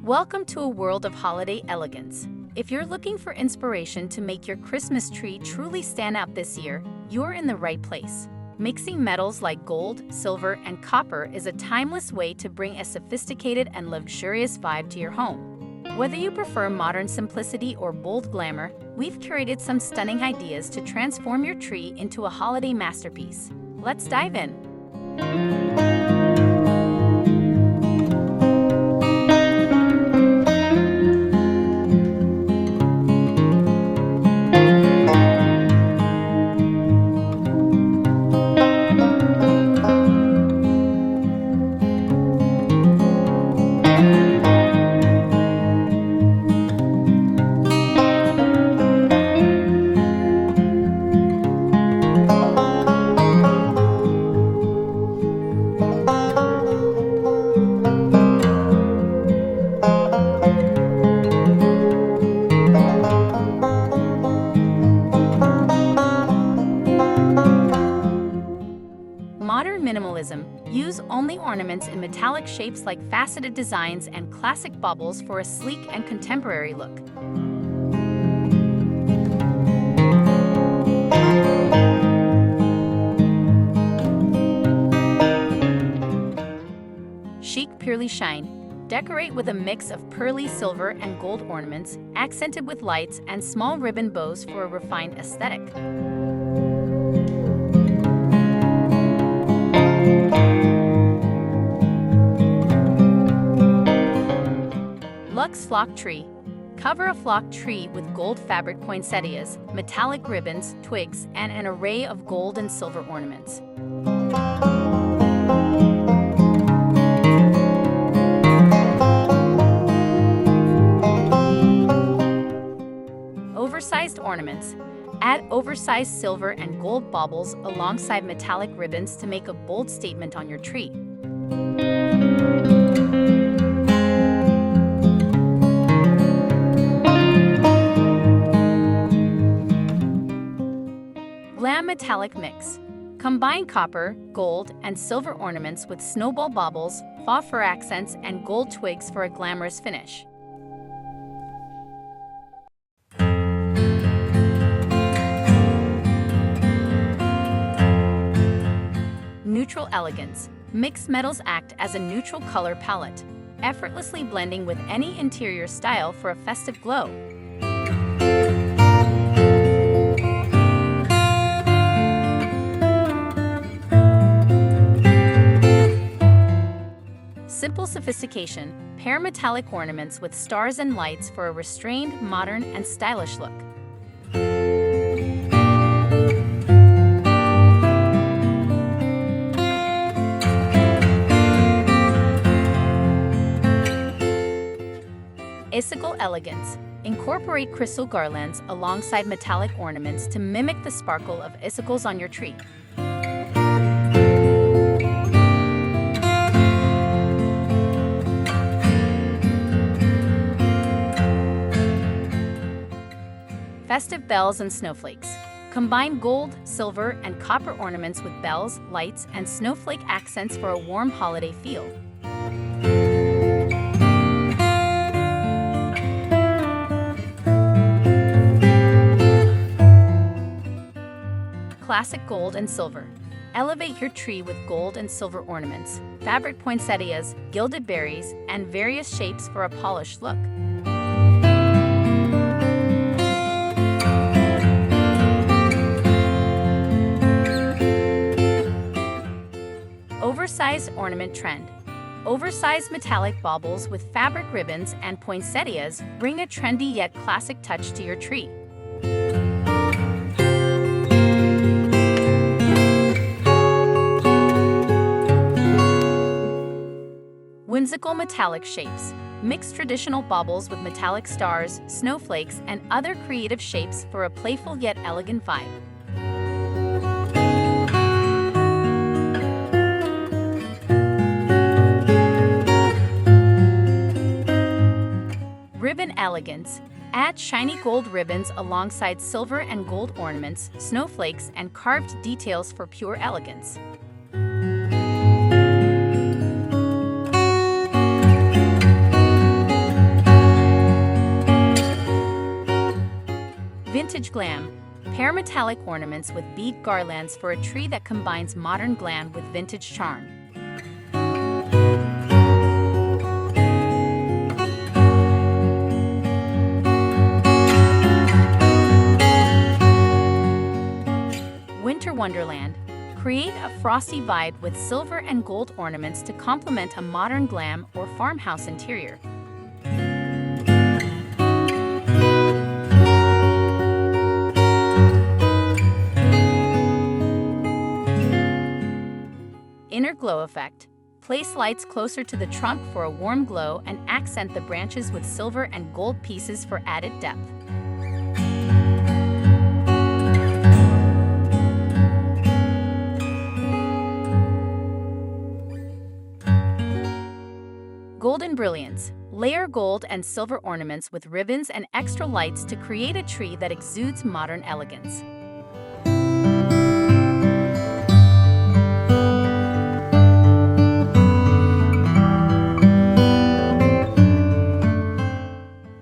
Welcome to a world of holiday elegance. If you're looking for inspiration to make your Christmas tree truly stand out this year, you're in the right place. Mixing metals like gold, silver, and copper is a timeless way to bring a sophisticated and luxurious vibe to your home. Whether you prefer modern simplicity or bold glamour, we've curated some stunning ideas to transform your tree into a holiday masterpiece. Let's dive in. Modern minimalism. Use only ornaments in metallic shapes like faceted designs and classic baubles for a sleek and contemporary look. Chic Purely Shine. Decorate with a mix of pearly silver and gold ornaments, accented with lights and small ribbon bows for a refined aesthetic. Luxe Flock Tree. Cover a flock tree with gold fabric poinsettias, metallic ribbons, twigs, and an array of gold and silver ornaments. Oversized ornaments. Add oversized silver and gold baubles alongside metallic ribbons to make a bold statement on your tree. Glam Metallic Mix. Combine copper, gold, and silver ornaments with snowball baubles, faux fur accents, and gold twigs for a glamorous finish. Neutral Elegance. Mixed metals act as a neutral color palette, effortlessly blending with any interior style for a festive glow. Simple Sophistication. Pair metallic ornaments with stars and lights for a restrained, modern, and stylish look. Icicle Elegance. Incorporate crystal garlands alongside metallic ornaments to mimic the sparkle of icicles on your tree. Festive Bells and Snowflakes. Combine gold, silver, and copper ornaments with bells, lights, and snowflake accents for a warm holiday feel. Classic Gold and Silver. Elevate your tree with gold and silver ornaments, fabric poinsettias, gilded berries, and various shapes for a polished look. Oversized Ornament Trend. Oversized metallic baubles with fabric ribbons and poinsettias bring a trendy yet classic touch to your tree. Whimsical Metallic Shapes. Mix traditional baubles with metallic stars, snowflakes, and other creative shapes for a playful yet elegant vibe. Ribbon Elegance. Add shiny gold ribbons alongside silver and gold ornaments, snowflakes, and carved details for pure elegance. Vintage glam. Pair metallic ornaments with bead garlands for a tree that combines modern glam with vintage charm. Winter Wonderland. Create a frosty vibe with silver and gold ornaments to complement a modern glam or farmhouse interior. Inner glow effect. Place lights closer to the trunk for a warm glow and accent the branches with silver and gold pieces for added depth. Golden brilliance. Layer gold and silver ornaments with ribbons and extra lights to create a tree that exudes modern elegance.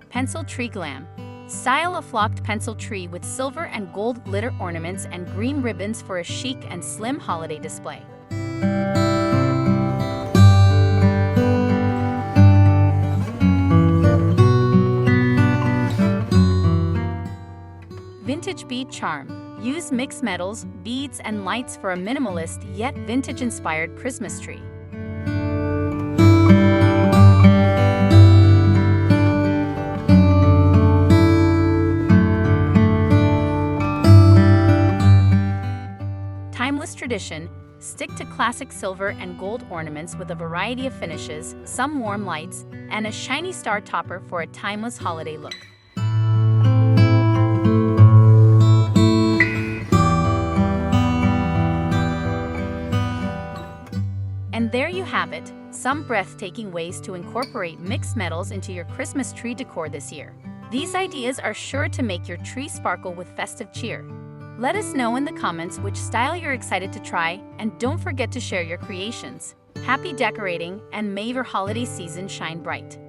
Pencil tree glam. Style a flocked pencil tree with silver and gold glitter ornaments and green ribbons for a chic and slim holiday display. Vintage bead charm. Use mixed metals, beads, and lights for a minimalist yet vintage-inspired Christmas tree. Timeless tradition. Stick to classic silver and gold ornaments with a variety of finishes, some warm lights, and a shiny star topper for a timeless holiday look. And there you have it, some breathtaking ways to incorporate mixed metals into your Christmas tree decor this year. These ideas are sure to make your tree sparkle with festive cheer. Let us know in the comments which style you're excited to try, and don't forget to share your creations. Happy decorating, and may your holiday season shine bright.